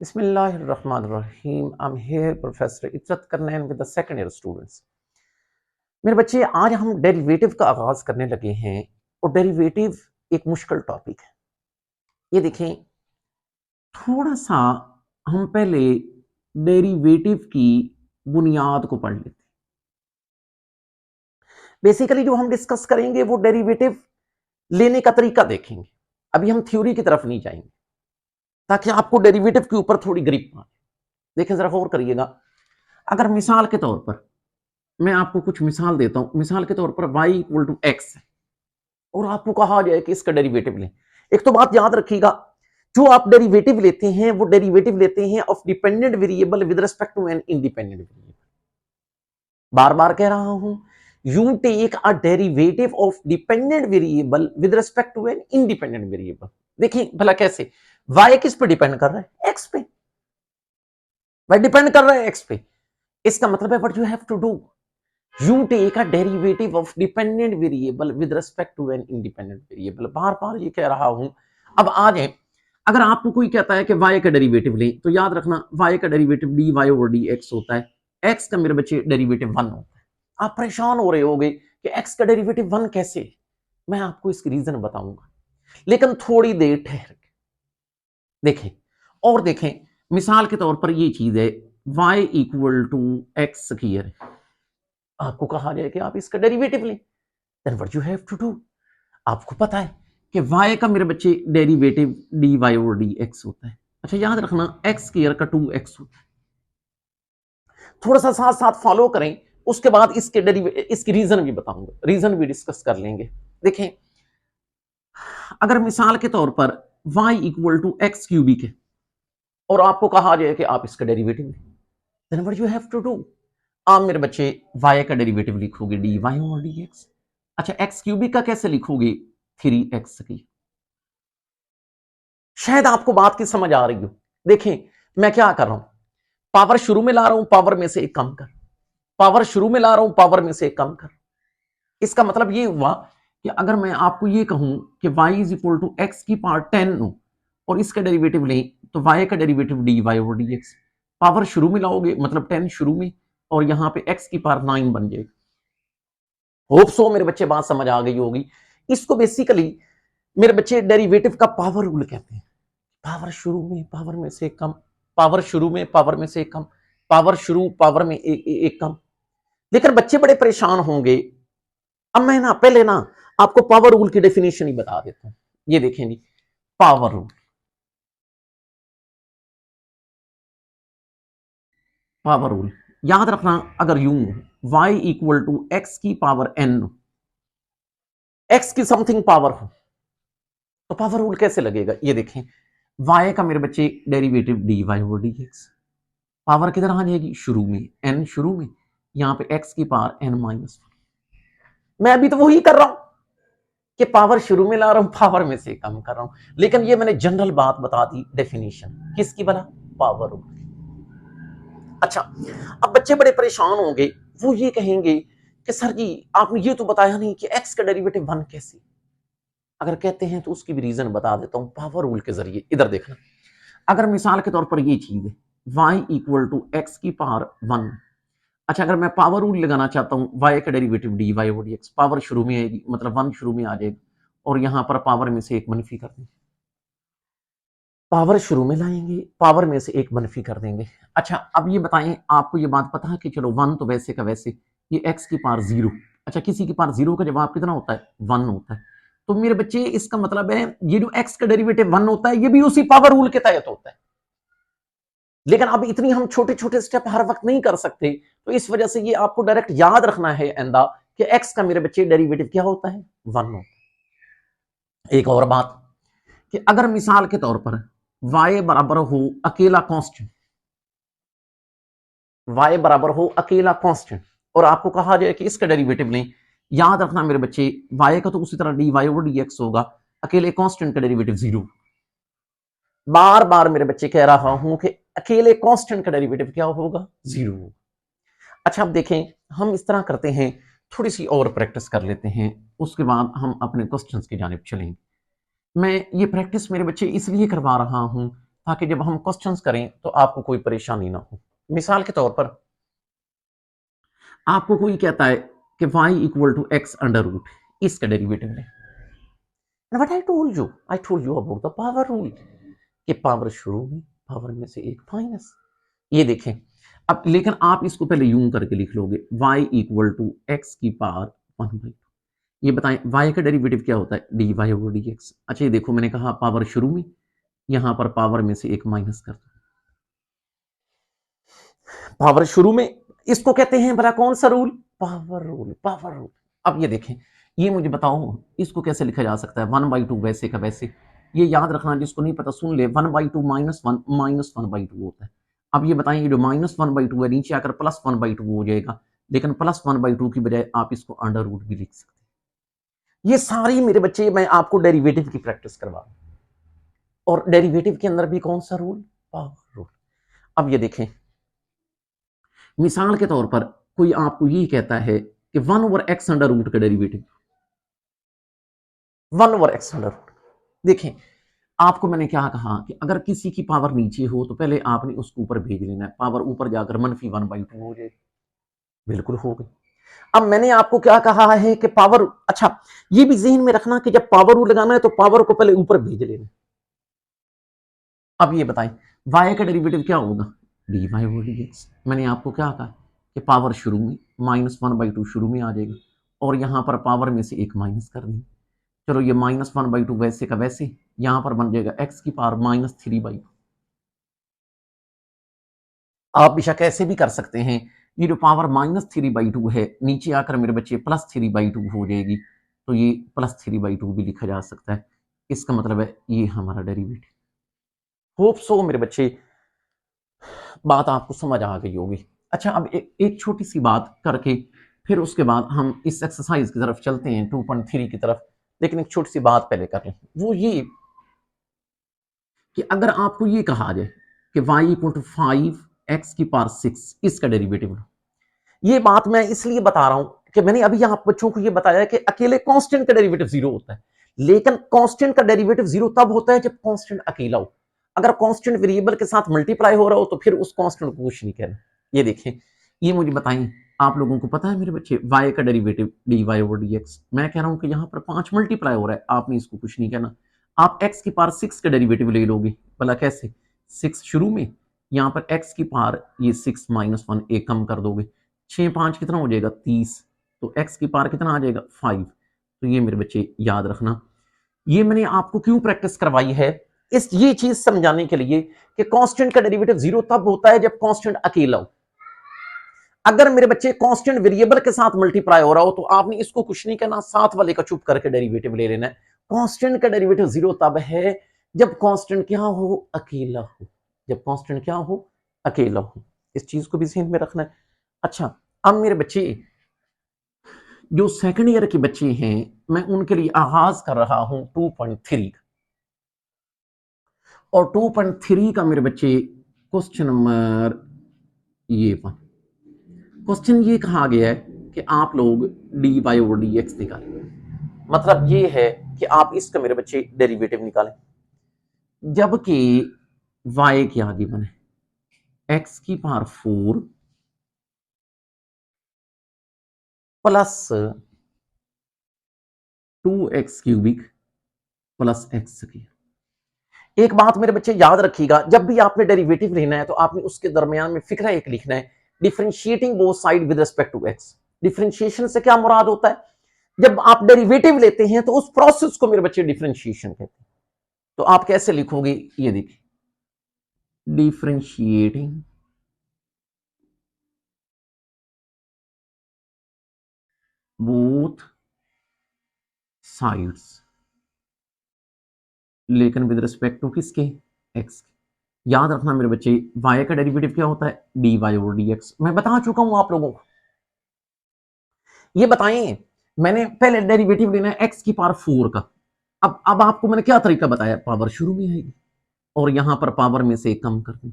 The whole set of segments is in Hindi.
Bismillahirrahmanirrahim. I'm here, Professor Itrat Karnain, with the second year students. मेरे बच्चे, आज हम डेरिवेटिव का आगाज करने लगे हैं और डेरिवेटिव एक मुश्किल टॉपिक है। ये देखें, थोड़ा सा हम पहले डेरिवेटिव की बुनियाद को पढ़ लेते हैं। बेसिकली जो हम डिस्कस करेंगे वो डेरिवेटिव लेने का तरीका देखेंगे। अभी हम थ्योरी की तरफ नहीं जाएंगे ताकि आपको डेरिवेटिव के ऊपर थोड़ी ग्रिप आए। देखिए, जरा गौर करिएगा। अगर मिसाल के तौर पर मैं आपको कुछ मिसाल देता हूं, मिसाल के तौर पर y इक्वल टू एक्स है और आपको कहा जाए कि इसका डेरिवेटिव लें। एक तो बात याद रखिएगा, जो आप डेरिवेटिव लेते हैं वो डेरिवेटिव लेते हैं of dependent variable with respect to an independent variable. बार बार कह रहा हूं, you take a derivative of dependent variable with respect to an independent variable. देखिए भला कैसे, y किस पे डिपेंड कर रहा है? x पे। y डिपेंड कर रहा है x पे। इसका मतलब है what you have to do, you take a derivative of dependent variable with respect to an independent variable। बार बार ये कह रहा हूं। अब आ जाए, अगर आपको कोई कहता है कि y का डेरिवेटिव ले, तो याद रखना y का डेरिवेटिव dy ओवर dx होता है। x का मेरे बच्चे डेरिवेटिव 1 होता है। आप परेशान हो रहे होगे कि x का डेरिवेटिव 1 कैसे? मैं आपको इसकी रीजन बताऊंगा, लेकिन थोड़ी देर ठहर के देखें। और देखें, मिसाल के तौर पर ये चीज है y equal to x square है। आपको कहा जाए कि आप इसका डेरिवेटिव लें, then what you have to do, आपको पता है कि y का मेरे बच्चे डेरिवेटिव dy ओवर dx होता है। अच्छा, याद रखना x स्क्वायर का 2x होता है। थोड़ा सा साथ साथ फॉलो करें, उसके बाद इसकी रीजन भी बताऊंगा, रीजन भी डिस्कस कर लेंगे। देखें, अगर मिसाल के तौर पर y equal to x cubic है और आपको कहा जाए कि आप इसका डेरिवेटिव लें, then what you have to do, आप मेरे बच्चे y का डेरिवेटिव लिखोगे dy ओवर dx। अच्छा, एक्स क्यूबिक का कैसे लिखोगे? 3x की। शायद आपको बात की समझ आ रही हो। देखें, मैं क्या कर रहा हूं, पावर शुरू में ला रहा हूं, पावर में से एक कम कर, पावर शुरू में ला रहा हूं, पावर में से एक कम कर। इसका मतलब ये हुआ कि अगर मैं आपको ये कहूं कि y is equal to x की पावर 10 हो और इसका डेरिवेटिव लें, तो y का derivative dy over dx। Power शुरू में लाओगे मतलब 10 शुरू में, और यहां पे x की पावर 9 बन जाएगी। होप सो मेरे बच्चे बात समझ आ गई होगी। इसको बेसिकली मेरे बच्चे डेरिवेटिव का पावर रूल कहते हैं। पावर शुरू में पावर में से कम, पावर शुरू में पावर में से कम, पावर शुरू पावर में एक कम। लेकिन बच्चे बड़े परेशान होंगे। अब मैं ना पहले ना आपको पावर रूल की डेफिनेशन ही बता देता हूं। ये देखें जी, पावर रूल, पावर रूल याद रखना। अगर यूं y इक्वल टू एक्स की पावर n, x की समथिंग पावर हो, तो पावर रूल कैसे लगेगा? ये देखें, y का मेरे बच्चे derivative dy over dx। Power किधर आ जाएगी? शुरू में, n शुरू में, यहां पे x की पावर n माइनस। मैं अभी तो वही कर रहा हूं कि पावर शुरू में ला रहा हूं, पावर में से कम कर रहा हूं, लेकिन ये मैंने जनरल बात बता दी, डेफिनेशन किसकी बना? Power rule. अच्छा, अब बच्चे बड़े परेशान होंगे, वो ये कहेंगे कि सर जी आपने ये तो बताया नहीं कि x का डेरिवेटिव 1 कैसे। अगर कहते हैं तो उसकी भी रीजन बता देता हूं पावर रूल के जरिए। इधर देखना, अगर मिसाल के तौर पर ये चीज है y इक्वल टू एक्स की पावर 1। अच्छा, अगर मैं पावर रूल लगाना चाहता हूं, y का derivative dy over dx, power शुरू में आएगी मतलब 1 शुरू में आ जाएगी, और यहां पर पावर में से एक मनफी कर देंगे। पावर शुरू में लाएंगे, पावर में से एक मनफी कर देंगे। अच्छा, अब ये बताएं, आपको ये बात पता है कि चलो 1 तो वैसे का वैसे, ये x की पावर 0। अच्छा, किसी की पावर 0 का जवाब कितना होता है? 1 होता है। तो मेरे बच्चे इसका मतलब है ये जो x का डेरिवेटिव 1 होता है, ये भी उसी पावर रूल के तहत होता है। लेकिन अब इतनी हम छोटे छोटे स्टेप हर वक्त नहीं कर सकते, तो इस वजह से ये आपको डायरेक्ट याद रखना है एंदा कि x का मेरे बच्चे डेरिवेटिव क्या होता है? 1 होता है। एक और बात कि अगर मिसाल के तौर पर y बराबर हो अकेला कांस्टेंट, y बराबर हो अकेला कांस्टेंट, और आपको कहा जाए कि इसका डेरिवेटिव लें, याद रखना मेरे बच्चे y का तो उसी तरह dy ओवर dx होगा, अकेले कांस्टेंट का डेरिवेटिव 0। बार बार मेरे बच्चे कह रहा हूं कि अकेले कांस्टेंट का डेरिवेटिव क्या होगा? 0। अच्छा, अब देखें, हम इस तरह करते हैं, थोड़ी सी और प्रैक्टिस कर लेते हैं, उसके बाद हम अपने क्वेश्चंस की जानिब चलेंगे। मैं ये प्रैक्टिस मेरे बच्चे इसलिए करवा रहा हूं ताकि जब हम क्वेश्चंस करें तो आपको कोई परेशानी ना हो। मिसाल के तौर पर आपको कोई कहता है कि y equal to x under root, इसका डेरिवेटिव है। What I told you about the power rule कि पावर शुरू में पावर में से एक माइनस। ये देखें अब, लेकिन आप इसको पहले यूं करके लिख लोगे y इक्वल टू एक्स की पावर 1/2। ये बताएं y का डेरिवेटिव क्या होता है, dy ओवर dx। अच्छा ये देखो, मैंने कहा पावर शुरू में, यहां पर पावर में से एक माइनस कर दो। पावर शुरू में, इसको कहते हैं भला कौन सा rule, power rule, power rule. अब ये देखें, ये मुझे बताओ इसको कैसे लिखा जा सकता है, 1/2 वैसे का वैसे। ये याद रखना, जिसको नहीं पता सुन ले, 1/2 -1 -1/2 होता है। अब ये बताएं, ये जो -1/2 है नीचे आकर +1/2 हो जाएगा, लेकिन +1/2 की बजाय आप इसको अंडर रूट भी लिख सकते हैं। ये सारी मेरे बच्चे मैं आपको डेरिवेटिव की प्रैक्टिस करवा रहा हूं, और डेरिवेटिव के अंदर भी कौन सा रूल, पावर रूल। अब ये देखें, मिसाल के तौर पर कोई आपको ये कहता है कि 1/x अंडर रूट का डेरिवेटिव, 1/x अंडर रूट। देखें, आपको मैंने क्या कहा कि अगर किसी की पावर नीचे हो तो पहले आपने उसको ऊपर भेज लेना है, पावर ऊपर जाकर -1/2 हो जाए, बिल्कुल हो गई। अब मैंने आपको क्या कहा है कि पावर, अच्छा ये भी ज़हन में रखना कि जब पावर रूल लगाना है तो पावर को पहले ऊपर भेज लेना। अब ये बताएं, y का डेरिवेटिव क्या होगा, dy ओवर dx। मैंने आपको क्या कहा कि पावर शुरू में -1/2 शुरू में आ जाएगा, और यहां पर पावर में से एक माइनस कर देंगे। चलो ये -1/2 वैसे का वैसे, यहां पर बन जाएगा x की पावर -3/2। आप बेशक ऐसे भी कर सकते हैं, ये जो पावर -3/2 है नीचे आकर मेरे बच्चे +3/2 हो जाएगी, तो ये +3/2 भी लिखा जा सकता है। इसका मतलब है ये हमारा डेरिवेटिव। होप सो मेरे बच्चे बात आपको समझ आ गई होगी। अच्छा अब एक छोटी सी बात करके फिर उसके बाद हम इस एक्सरसाइज की तरफ चलते हैं 2.3 की तरफ, लेकिन एक छोटी सी बात पहले कर लें, वो ये कि अगर आपको ये कहा जाए कि y इक्वल टू 5x की पावर 6 इसका डेरिवेटिव लो। ये बात मैं इसलिए बता रहा हूं कि मैंने अभी आप बच्चों को ये बताया कि अकेले कांस्टेंट का डेरिवेटिव 0 होता है, लेकिन कांस्टेंट का डेरिवेटिव 0 तब होता है जब कांस्टेंट अकेला हो। अगर कांस्टेंट वेरिएबल के साथ मल्टीप्लाई हो रहा हो तो फिर उस कांस्टेंट को कुछ नहीं कहना। ये देखें, ये मुझे बताएं, आप लोगों को पता है मेरे बच्चे y का डेरिवेटिव dy ओवर dx। मैं कह रहा हूं कि यहां पर 5 मल्टीप्लाई हो रहा है, आपने इसको कुछ नहीं कहना। आप x की पावर 6 का डेरिवेटिव ले लोगे, भला कैसे, 6 शुरू में, यहां पर x की पावर ये 6 -1 एक कम कर दोगे, 6 5 कितना हो जाएगा 30, तो x की पावर कितना आ जाएगा 5। तो ये मेरे बच्चे याद रखना, ये मैंने आपको क्यों प्रैक्टिस करवाई है, इस ये चीज समझाने के लिए कि कांस्टेंट का डेरिवेटिव 0 तब होता है जब कांस्टेंट अकेला हो। अगर मेरे बच्चे कांस्टेंट वेरिएबल के साथ मल्टीप्लाई हो रहा हो तो आपने इसको कुछ नहीं कहना, साथ वाले का चुप करके डेरिवेटिव ले लेना है। कांस्टेंट का डेरिवेटिव 0 तब है जब कांस्टेंट क्या हो, अकेला हो, जब कांस्टेंट क्या हो, अकेला हो। इस चीज को भी ध्यान में रखना है। अच्छा अब मेरे बच्चे जो सेकंड ईयर के बच्चे हैं, मैं उनके लिए आगाज कर रहा हूं 2.3 का, और 2.3 का मेरे बच्चे क्वेश्चन नंबर ये क्वेश्चन ये कहा गया है कि आप लोग dy ओवर dx निकालें। मतलब ये है कि आप इसका मेरे बच्चे डेरिवेटिव निकालें, जबकि y के आगे बने x की power 4 plus 2x cubic plus x square. एक बात मेरे बच्चे याद रखिएगा, जब भी आपने डेरिवेटिव लेना है तो आपने उसके दरमियान में फिक्रा एक लिखना है, differentiating both side with respect to x। Differentiation से क्या मुराद होता है, जब आप डेरिवेटिव लेते हैं तो उस प्रोसेस को मेरे बच्चे डिफरेंशिएशन कहते हैं। तो आप कैसे लिखोगे, ये देखिए, डिफरेंशिएटिंग बोथ साइड्स, लेकिन विद रिस्पेक्ट टू किसके, एक्स के। याद रखना मेरे बच्चे, y का डेरिवेटिव क्या होता है, dy ओवर dx। मैं बता चुका हूं आप लोगों को, ये बताएं, मैंने पहले डेरिवेटिव लेना है x की पावर 4 का। अब आपको मैंने क्या तरीका बताया, पावर शुरू में आएगी और यहां पर पावर में से कम कर दें।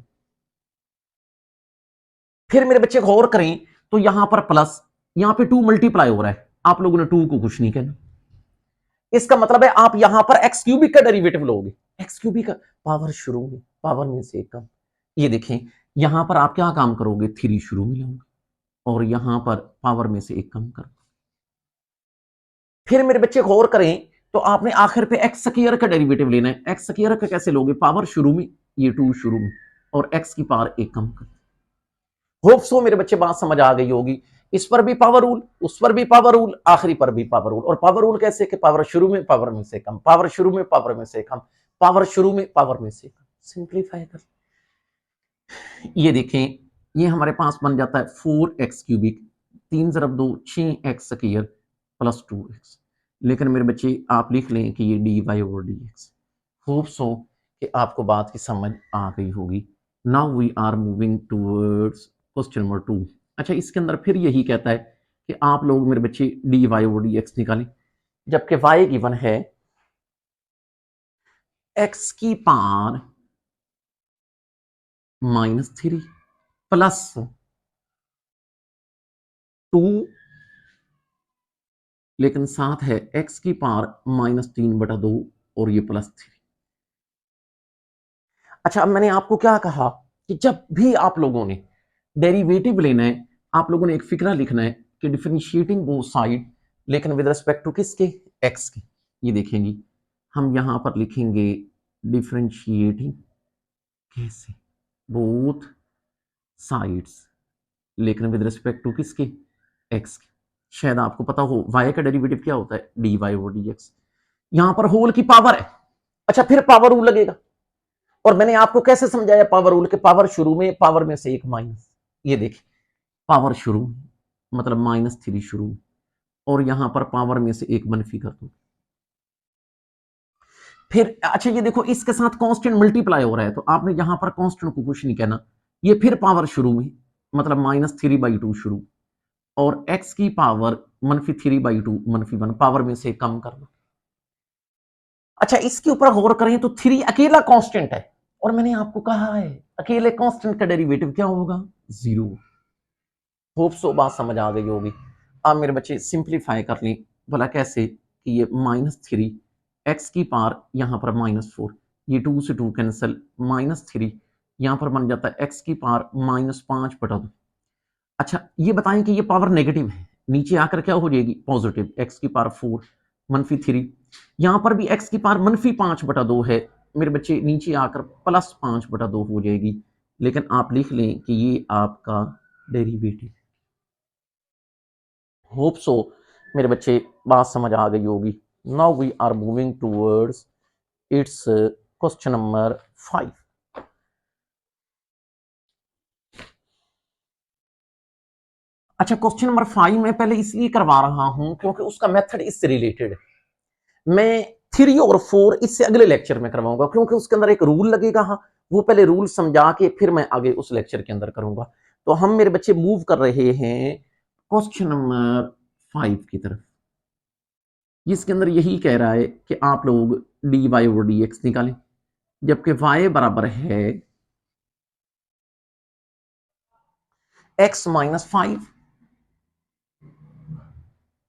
फिर मेरे बच्चे गौर करें तो यहां पर प्लस, यहां पे 2 मल्टीप्लाई हो रहा है, आप लोगों ने 2 को कुछ नहीं कहना, इसका मतलब है आप यहां पर एक्स क्यूबिक का डेरिवेटिव लोगे, एक्स क्यूबिक का पावर शुरू में पावर में से कम। ये देखें यहां पर आप क्या काम करोगे, 3 शुरू में लोगे और यहां पर पावर में से एक कम करो। फिर मेरे बच्चे गौर करें तो आपने आखिर पे एक्स स्क्वायर का डेरिवेटिव लेना है। एक्स स्क्वायर का कैसे लोगे, पावर शुरू में, ये 2 शुरू में और एक्स की पावर एक कम कर। होप सो मेरे बच्चे बात समझ आ गई होगी। इस पर भी पावर रूल, उस पर भी पावर रूल, आखिरी पर भी पावर रूल। और पावर रूल कैसे कि पावर शुरू में पावर में से कम, पावर शुरू में पावर में से कम, पावर शुरू में पावर में से कम। सिंप्लीफाई कर, ये देखें ये हमारे पास बन जाता है 4x cubic, 3 × 2 6x square plus 2x। लेकिन मेरे बच्चे आप लिख लें कि ये dy/dx। होप सो कि आपको बात की समझ आ गई होगी। Now we are moving towards question number 2। अच्छा इसके अंदर फिर यही कहता है कि आप लोग मेरे बच्चे dy/dx निकालें, जबकि y गिवन है x की पावर -3 प्लस 2, लेकिन साथ है x की पावर -3/2 और ये +3। अच्छा अब मैंने आपको क्या कहा कि जब भी आप लोगों ने डेरिवेटिव लेना है, आप लोगों ने एक फिक्रा लिखना है कि डिफरेंशिएटिंग बोथ साइड, लेकिन विद रिस्पेक्ट टू किसके, x के। ये देखेंगे हम यहां पर लिखेंगे डिफरेंशिएटिंग कैसे, बोथ साइड्स, लेकिन विद रिस्पेक्ट टू किसके, x के। शायद आपको पता हो y का डेरिवेटिव क्या होता है, dy/dx। यहां पर होल की पावर है। अच्छा फिर पावर रूल लगेगा, और मैंने आपको कैसे समझाया पावर रूल के, पावर शुरू में पावर में से एक माइनस। ये देखिए पावर शुरू मतलब -3 शुरू, और यहां पर पावर में से एक मनफी कर दो। फिर अच्छा ये देखो इसके साथ कांस्टेंट मल्टीप्लाई हो रहा है, तो आपने यहां पर कांस्टेंट को कुछ नहीं कहना। ये फिर पावर शुरू में मतलब -3/2 शुरू, और x की पावर -3/2 -1 पावर में से कम कर दो। अच्छा इसके ऊपर गौर करें तो 3 अकेला कांस्टेंट है, और मैंने आपको कहा है अकेले कांस्टेंट का डेरिवेटिव क्या होगा, 0। होप सो बात समझ आ गई होगी। अब मेरे बच्चे सिंप्लीफाई कर लें, भला कैसे कि ये -3 x की पावर यहां पर -4, ये 2 से 2 कैंसिल, -3 यहां पर बन जाता है x की पावर -5/2। अच्छा ये बताएं कि ये पावर नेगेटिव है, नीचे आकर क्या हो जाएगी, पॉजिटिव, x की पावर 4 -3। यहां पर भी x की पावर -5/2 है मेरे बच्चे, नीचे आकर +5/2 हो जाएगी। लेकिन आप लिख लें कि ये आपका डेरिवेटिव। होप सो मेरे बच्चे बात समझ आ गई होगी। Now we are moving towards its question number 5। अच्छा क्वेश्चन नंबर 5 मैं पहले इसलिए करवा रहा हूं क्योंकि उसका मेथड इससे रिलेटेड है। मैं 3 और 4 इससे अगले लेक्चर में करवाऊंगा, क्योंकि उसके अंदर एक रूल लगेगा। हाँ वो पहले रूल समझा के फिर मैं आगे उस लेक्चर के अंदर करूंगा। तो हम मेरे बच्चे मूव कर रहे हैं क्वेश्चन नंबर 5 की तरफ। इसके अंदर यही कह रहा है कि आप लोग dy/dx निकालें, जबकि y बराबर है x -5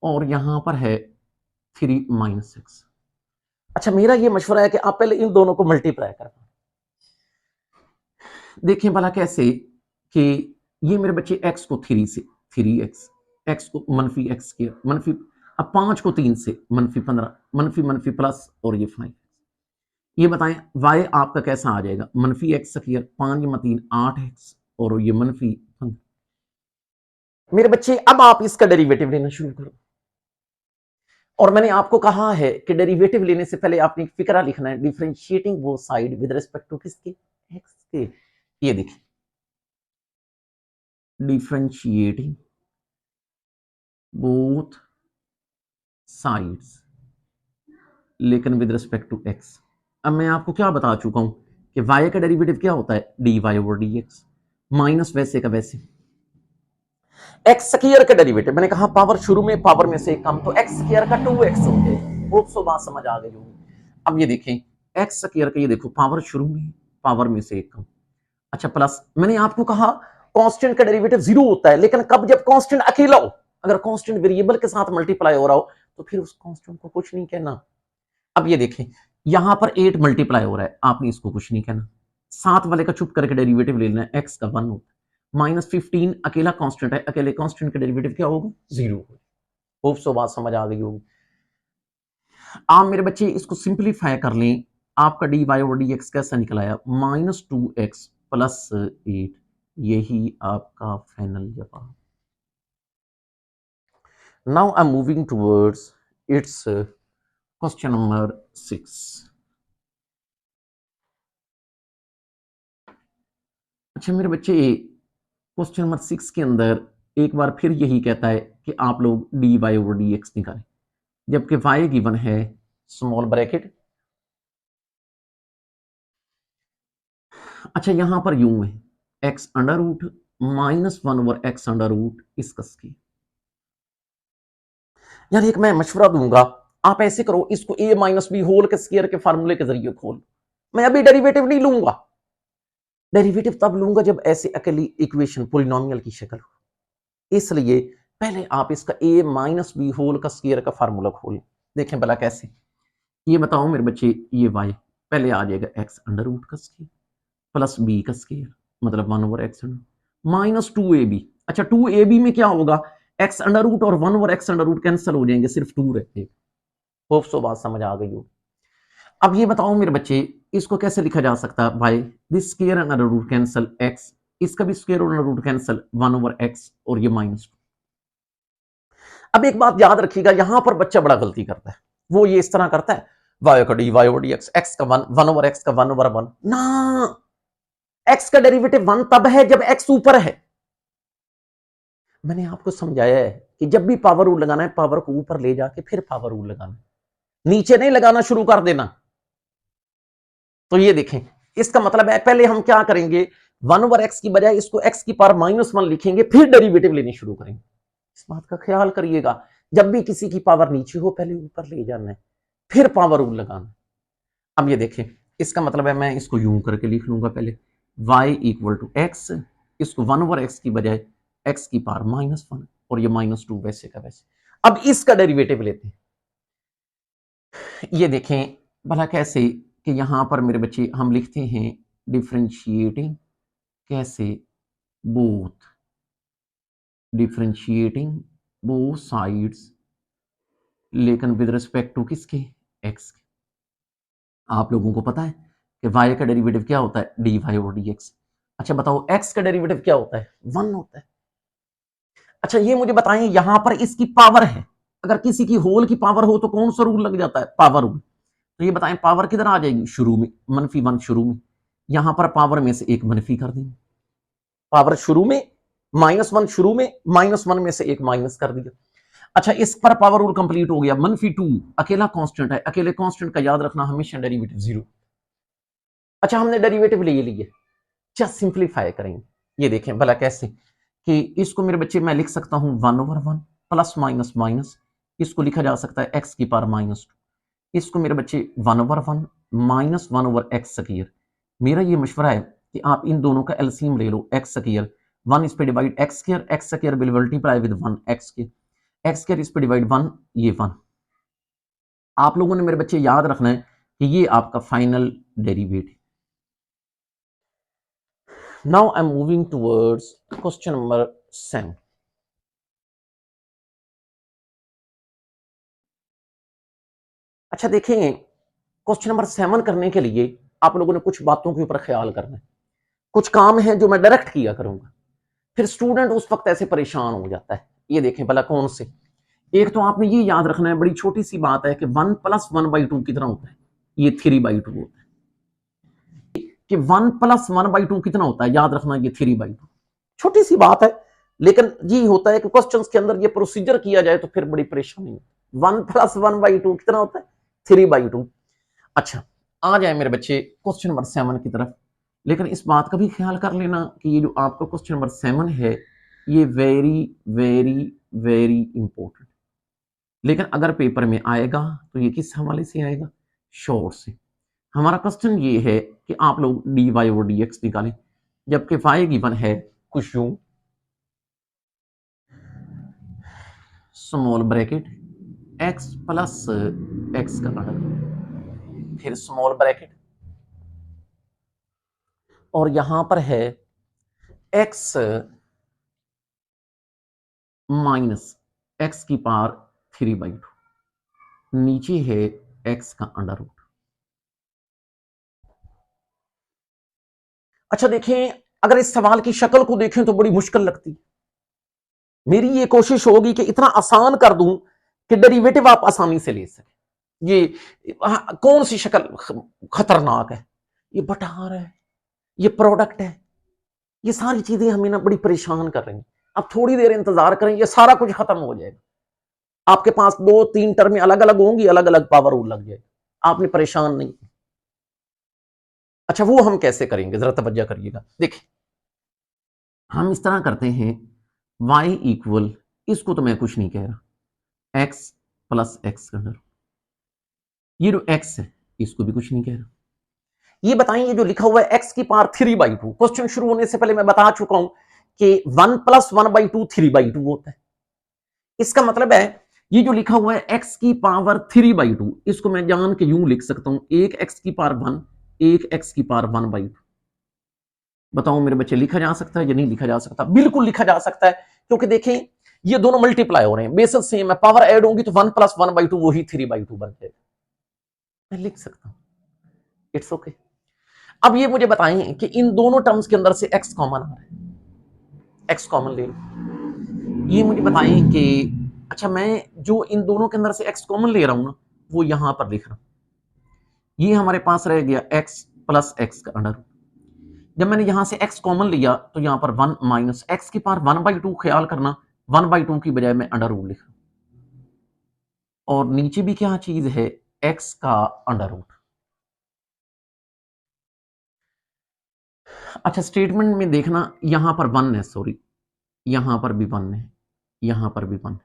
और यहां पर है 3 -6। अच्छा मेरा ये मशवरा है कि आप पहले इन दोनों को मल्टीप्लाई करें। देखें भला कैसे कि ये मेरे बच्चे x को 3 से 3x, x को -x2 मनफी, अब 5 को 3 से -15 मनफी प्लस और ये 5। ये बताएं y आपका कैसा आ जाएगा, -x2 5 × 3 8x और ये -15। मेरे बच्चे अब आप इसका डेरिवेटिव लेना शुरू करो, और मैंने आपको कहा है कि डेरिवेटिव लेने से पहले आपने एक फिक्रा लिखना है, differentiating both side with respect to किसके, x के। ये देखिए डिफरेंशिएटिंग बोथ साइड्स लेकिन विद रिस्पेक्ट टू x। अब मैं आपको क्या बता चुका हूं कि y का डेरिवेटिव क्या होता है, dy/dx, माइनस वैसे का वैसे। एक्स स्क्वायर का डेरिवेटिव मैंने कहा पावर शुरू में पावर में से कम, तो एक्स स्क्वायर का 2x हो गया। होप सो बात समझ आ गई होगी। अब ये देखें एक्स स्क्वायर का, ये देखो पावर शुरू में पावर में से कम। अच्छा प्लस मैंने आपको कहा कांस्टेंट का डेरिवेटिव 0 होता है, लेकिन कब, जब कांस्टेंट अकेला हो। अगर कांस्टेंट वेरिएबल के साथ मल्टीप्लाई हो रहा हो तो फिर उस कांस्टेंट को कुछ नहीं कहना। अब ये देखें, यहां पर 8 मल्टीप्लाई हो रहा है, आपने इसको कुछ नहीं कहना। 7 वाले का चुप करके डेरिवेटिव ले लेना है, एक्स का 1 होता है। -15 अकेला कांस्टेंट है, अकेले कांस्टेंट का डेरिवेटिव क्या होगा? 0 होगा। होप सो बात समझ आ गई होगी। आप मेरे बच्चे इसको सिंप्लीफाई कर लें, आपका dy और dx कैसा निकल आया? -2x + 8, यही आपका फाइनल जवाब। Now I am moving towards it's question number 6। अच्छा मेरे बच्चे, क्वेश्चन नंबर 6 के अंदर एक बार फिर यही कहता है कि आप लोग dy और dx निकालें, जबकि y गिवन है स्मॉल ब्रैकेट। अच्छा यहां पर यूं है, x under root -1 over x under root इसका स्क्वायर। यार एक मैं मशवरा दूंगा, आप ऐसे करो, इसको a - b होल के स्क्वायर के फार्मूले के जरिए खोल। मैं अभी डेरिवेटिव नहीं लूंगा, डेरिवेटिव तब लूंगा जब ऐसे अकेली इक्वेशन पॉलिनोमियल की शक्ल हो। इसलिए पहले आप इसका a - b होल का स्क्वायर का फार्मूला खोलें। देखें भला कैसे, ये बताओ मेरे बच्चे, ये y पहले आ जाएगा x अंडर रूट का स्क्वायर प्लस b का स्क्वायर, मतलब 1 ओवर x -2ab। अच्छा 2ab में क्या होगा? x अंडर रूट और 1 over x under root cancel हो जाएंगे, सिर्फ 2 रहते हैं। होप सो बात समझ आ गई हो। अब ये बताओ मेरे बच्चे, इसको कैसे लिखा जा सकता है? भाई this square under root cancel x, इसका भी square under root cancel 1 over x और ये -2। अब एक बात याद रखिएगा, यहां पर बच्चा बड़ा गलती करता है, वो ये इस तरह करता है, y का dy ओवर dx, x का 1 ओवर x का 1 ओवर 1 ना, x का डेरिवेटिव 1 तब है जब x ऊपर है। मैंने आपको समझाया है कि जब भी पावर रूल लगाना है, पावर को ऊपर ले जाके फिर पावर रूल लगाना, नीचे नहीं लगाना शुरू कर देना। तो ये देखें, इसका मतलब है पहले हम क्या करेंगे, 1 ओवर x की बजाय इसको x की पावर -1 लिखेंगे, फिर डेरिवेटिव लेनी शुरू करेंगे। इस बात का ख्याल करिएगा, जब भी किसी की पावर नीचे हो पहले ऊपर ले जाना है, फिर पावर रूल लगाना। अब ये देखें, इसका मतलब है मैं इसको यूं करके लिख लूंगा, पहले y = x, इसको 1 ओवर x की बजाय x की पावर -1 और ये -2 वैसे का वैसे। अब इसका डेरिवेटिव लेते हैं, ये देखें भला कैसे, कि यहां पर मेरे बच्चे हम लिखते हैं डिफरेंशिएटिंग, कैसे? डिफरेंशिएटिंग बोथ साइड्स, लेकिन विद रिस्पेक्ट टू किसके? x के। आप लोगों को पता है कि y का डेरिवेटिव क्या होता है? dy और dx। अच्छा बताओ x का डेरिवेटिव क्या होता है? 1 होता है। अच्छा ये मुझे बताएं, यहां पर इसकी पावर है, अगर किसी की होल की पावर हो तो कौन सा रूल लग जाता है? Power rule. तो ये बताएं पावर किधर आ जाएगी? शुरू में, -1 शुरू में, यहां पर पावर में से एक मनफी कर देंगे, पावर शुरू में -1 शुरू में, -1 में से एक माइनस कर दिया। अच्छा इस पर पावर रूल कंप्लीट हो गया, -2 अकेला कांस्टेंट है, अकेले कांस्टेंट का याद रखना हमेशा डेरिवेटिव 0। अच्छा हमने डेरिवेटिव ले लिए, जस्ट सिंप्लीफाई करेंगे। ये देखें भला कैसे, कि इसको मेरे बच्चे मैं लिख सकता हूं 1 ओवर 1 प्लस माइनस माइनस, इसको लिखा जा सकता है x की पावर -2, इसको मेरे बच्चे 1 ओवर 1 -1 ओवर x स्क्वायर। मेरा ये मशवरा है कि आप इन दोनों का एलसीएम ले लो, x स्क्वायर 1 इस पे divide x square will multiply with 1 x square इस पे डिवाइड 1, ये 1। आप लोगों ने मेरे बच्चे याद रखना है कि ये आपका final derivative. Now I'm moving towards question number 7. अच्छा देखें, क्वेश्चन नंबर 7 करने के लिए आप लोगों ने कुछ बातों के ऊपर ख्याल करना है। कुछ काम है जो मैं डायरेक्ट किया करूंगा, फिर स्टूडेंट उस वक्त ऐसे परेशान हो जाता है। ये देखें भला कौन से, एक तो आपने ये याद रखना है, बड़ी छोटी सी बात है कि 1 + 1/2 कितना होता है? ये 3/2 होता है। कि 1 + 1/2 कितना होता है? याद रखना ये 3/2। छोटी सी बात है, लेकिन ये होता है कि क्वेश्चंस के अंदर ये प्रोसीजर किया जाए तो फिर बड़ी परेशानी है। 1 + 1/2 कितना होता है? 3/2। अच्छा आ जाए मेरे बच्चे क्वेश्चन नंबर 7 की तरफ, लेकिन इस बात का भी ख्याल कर लेना कि ये जो आपका क्वेश्चन नंबर 7 है, ये वेरी वेरी वेरी इंपॉर्टेंट। लेकिन अगर पेपर में आएगा तो ये किस हवाले से आएगा? शॉर्ट से। हमारा क्वेश्चन ये है कि आप लोग dy और dx निकालें, जबकि y गिवन है कुछ यूं, small bracket x plus x का अंडर, फिर स्मॉल ब्रैकेट, और यहां पर है x माइनस x की पावर 3/2, नीचे है x का अंडर रूट। अच्छा देखें, अगर इस सवाल की शक्ल को देखें तो बड़ी मुश्किल लगती। मेरी ये कोशिश होगी कि इतना आसान कर दूं कि डेरिवेटिव आप आसानी से ले सकें। ये कौन सी शक्ल खतरनाक है, ये बटार है, ये प्रोडक्ट है, ये सारी चीजें हमें ना बड़ी परेशान कर रही हैं। अब थोड़ी देर इंतजार करें, ये सारा कुछ खत्म हो जाएगा। आपके पास 2-3 टर्में अलग अलग होंगी, अलग अलग पावर रूल लग जाएगा, आपने परेशान नहीं। अच्छा वो हम कैसे करेंगे, जरा तवज्जो करिएगा। देखिए हम इस तरह करते हैं, y इक्वल, इसको तो मैं कुछ नहीं कह रहा, x प्लस एक्स का अंडर, ये जो x है इसको भी कुछ नहीं कह रहा। ये बताएं, ये जो लिखा हुआ है x की पावर 3/2, क्वेश्चन शुरू होने से पहले मैं बता चुका हूं कि 1 + 1/2 3/2 होता है। इसका मतलब है ये जो लिखा हुआ है x की पावर 3/2, इसको मैं जान के यूं लिख सकता हूं, एक x की पावर 1, एक x की पावर 1/2। बताओ मेरे बच्चे, लिखा जा सकता है या नहीं लिखा जा सकता? बिल्कुल लिखा जा सकता है, क्योंकि देखें ये दोनों मल्टीप्लाई हो रहे हैं, बेसिस सेम है, पावर ऐड होंगी तो 1 + 1/2 वही 3/2 बन जाएगा, मैं लिख सकता हूं, इट्स ओके। अब ये मुझे बताएं कि इन दोनों टर्म्स के अंदर से x कॉमन आ रहा है, x कॉमन ले लो। ये मुझे बताएं कि अच्छा मैं जो इन दोनों के अंदर से x कॉमन ले रहा हूं ना, वो यहां पर लिख रहा हूं, ये हमारे पास रह गया x प्लस x का अंडर। जब मैंने यहां से x कॉमन लिया तो यहां पर 1 माइनस x की पावर 1/2, ख्याल करना 1/2 की बजाय मैं अंडर रूट लिख रहा हूं, और नीचे भी क्या चीज है, x का अंडर रूट। अच्छा स्टेटमेंट में देखना, यहां पर 1 है, सॉरी यहां पर भी 1 है, यहां पर भी 1।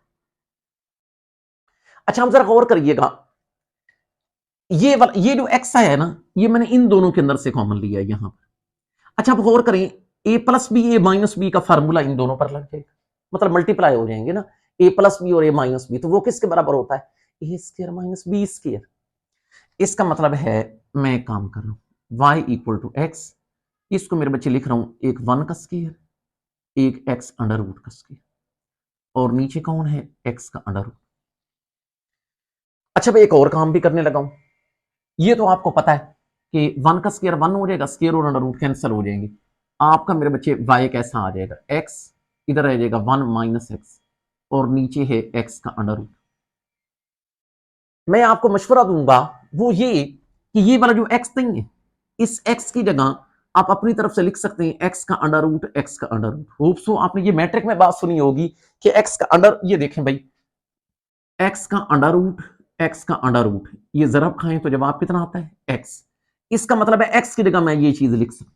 अच्छा हम जरा गौर करिएगा, ये जो x है ना, ये मैंने इन दोनों के अंदर से कॉमन लिया है यहां पर। अच्छा आप गौर करें, a plus B A minus B का फार्मूला इन दोनों पर लग जाएगा, मतलब मल्टीप्लाई हो जाएंगे ना, a प्लस बी और a माइनस बी, तो वो किसके बराबर होता है, a square minus B square. इसका मतलब है मैं एक काम कर रहा हूं, y इक्वल टू एक्स, इसको मेरे बच्चे लिख रहा हूं एक 1 का स्क्वायर, एक x अंडर रूट का स्क्वायर, और नीचे कौन है, x का अंडर रूट। अच्छा मैं एक और काम भी करने लगा हूं, ये तो आपको पता है कि 1 का स्क्वायर 1 हो जाएगा, स्क्वायर और अंडर रूट कैंसिल हो जाएंगे। आपका मेरे बच्चे y कैसा आ जाएगा, x इधर रह जाएगा 1 माइनस एक्स, और नीचे है x का अंडर रूट। मैं आपको मशवरा दूंगा वो ये कि ये वाला जो x नहीं है, इस x की जगह आप अपनी तरफ से लिख सकते हैं x का अंडर रूट, x का अंडर रूट। होप सो आपने ये मैट्रिक में बात सुनी होगी कि x का अंडर, ये देखें भाई, x का अंडर रूट, x का अंडर रूट, ये जरब खाएं तो जवाब कितना आता है, x। इसका मतलब है x की जगह मैं ये चीज लिख सकता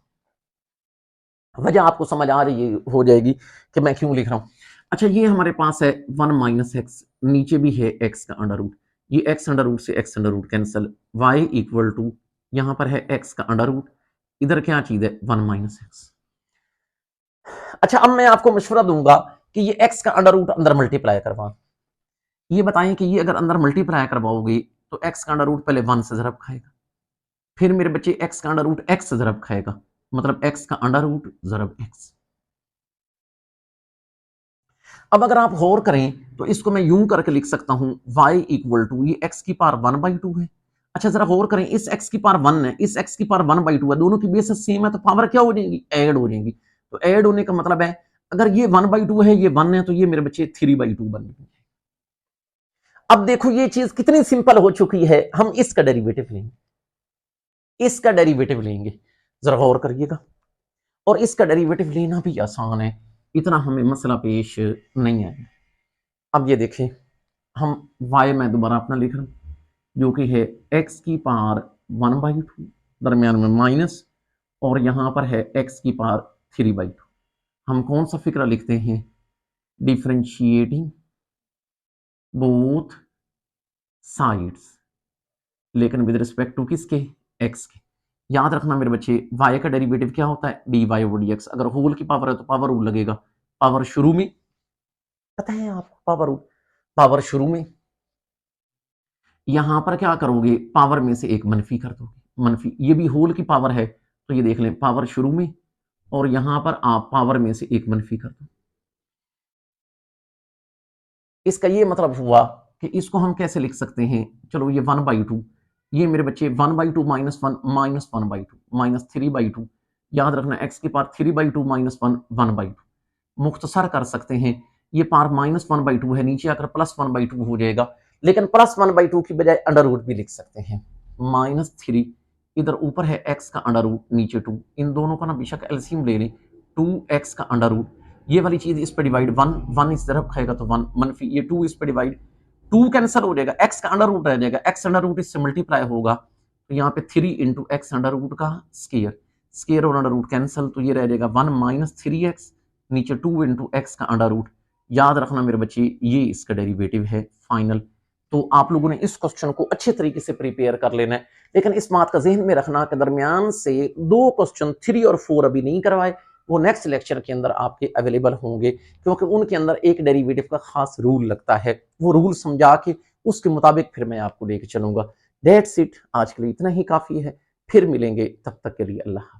हूं। वजह आपको समझ आ रही हो जाएगी कि मैं क्यों लिख रहा हूं। अच्छा ये हमारे पास है 1 माइनस एक्स, नीचे भी है x का अंडर रूट, ये x अंडर रूट से x under root cancel, y equal to, यहां पर है x का अंडर रूट, इधर क्या चीज है 1 माइनस एक्स। अच्छा अब मैं आपको मशवरा दूंगा कि ये x का अंडर रूट अंदर मल्टीप्लाई करवा, ये बताएं कि ये अगर अंदर मल्टीप्लाई करवाओगे तो x का अंडर रूट पहले 1 से जरब खाएगा, फिर मेरे बच्चे x का अंडर रूट x से जरब खाएगा, मतलब x का अंडर रूट जरब x। अब अगर आप गौर करें तो इसको मैं यूं करके लिख सकता हूं, y इक्वल टू, ये x की पावर 1/2 है। अच्छा जरा गौर करें, इस x की पावर 1 है, इस x की पावर 1/2 है, दोनों की बेसिस सेम है, तो पावर क्या हो जाएंगी, ऐड हो जाएंगी। तो ऐड होने का मतलब है अगर ये 1/2 है, ये 1 है, तो ये मेरे बच्चे 3/2 बन जाएंगे। अब देखो ये चीज कितनी सिंपल हो चुकी है, हम इसका डेरिवेटिव लेंगे, इसका डेरिवेटिव लेंगे, जरा गौर करिएगा। और इसका डेरिवेटिव लेना भी आसान है, इतना हमें मसला पेश नहीं आएगा। अब ये देखें, हम y में दोबारा अपना लिख रहा हूं, जो कि है x की पावर 1/2, दरमियान में माइनस, और यहां पर है x की पावर 3/2। हम कौन सा फिक्रा लिखते हैं, डिफरेंशिएटिंग बोथ साइड्स, लेकिन विद रिस्पेक्ट टू किसके, x के। याद रखना मेरे बच्चे, y का डेरिवेटिव क्या होता है, dy/dx। अगर होल की पावर है तो पावर रूल लगेगा, पावर शुरू में पता है आपको, पावर रूल पावर शुरू में, यहां पर क्या करोगे, पावर में से एक मनफी कर दोगे, मनफी, ये भी होल की पावर है तो ये देख लें पावर शुरू में, और यहां पर आप पावर में से एक मनफी कर दो। इसका ये मतलब हुआ कि इसको हम कैसे लिख सकते हैं, चलो ये 1/2, ये मेरे बच्चे 1/2 माइनस 1 माइनस 1/2 माइनस 3/2, याद रखना x की पावर 3/2 माइनस 1 1/2, मुख्तसर कर सकते हैं, ये पावर माइनस 1/2 है, नीचे आकर प्लस 1/2 हो जाएगा, लेकिन प्लस 1/2 की बजाय अंडर रूट भी लिख सकते हैं, -3, इधर ऊपर है x का अंडर रूट, नीचे 2, इन दोनों का ना बेशक एलसीएम ले लें, 2x का अंडर रूट, ये वाली चीज इस पे डिवाइड, 1 इस तरफ खाएगा तो 1 मनफी, ये 2 इस पे डिवाइड, 2 कैंसिल हो जाएगा, x का अंडर रूट रह जाएगा, x अंडर रूट इससे मल्टीप्लाई होगा, तो यहाँ पे 3 इंटू एक्स अंडर रूट का स्केयर, स्केयर और अंडर रूट कैंसिल, तो ये रह जाएगा 1 माइनस 3x, नीचे 2 इंटू एक्स का अंडर रूट। याद रखना मेरे बच्चे, ये इसका डेरिवेटिव है फाइनल। तो आप लोगों ने इस क्वेश्चन को अच्छे तरीके से प्रिपेयर कर लेना है, लेकिन इस बात का जहन में रखना कि दरमियान से 2 क्वेश्चन 3 और 4 अभी नहीं करवाए, वो नेक्स्ट लेक्चर के अंदर आपके अवेलेबल होंगे, क्योंकि उनके अंदर एक डेरिवेटिव का खास रूल लगता है, वो रूल समझा के उसके मुताबिक फिर मैं आपको लेके चलूंगा। दैट्स इट, आज के लिए इतना ही काफी है, फिर मिलेंगे, तब तक के लिए अल्लाह।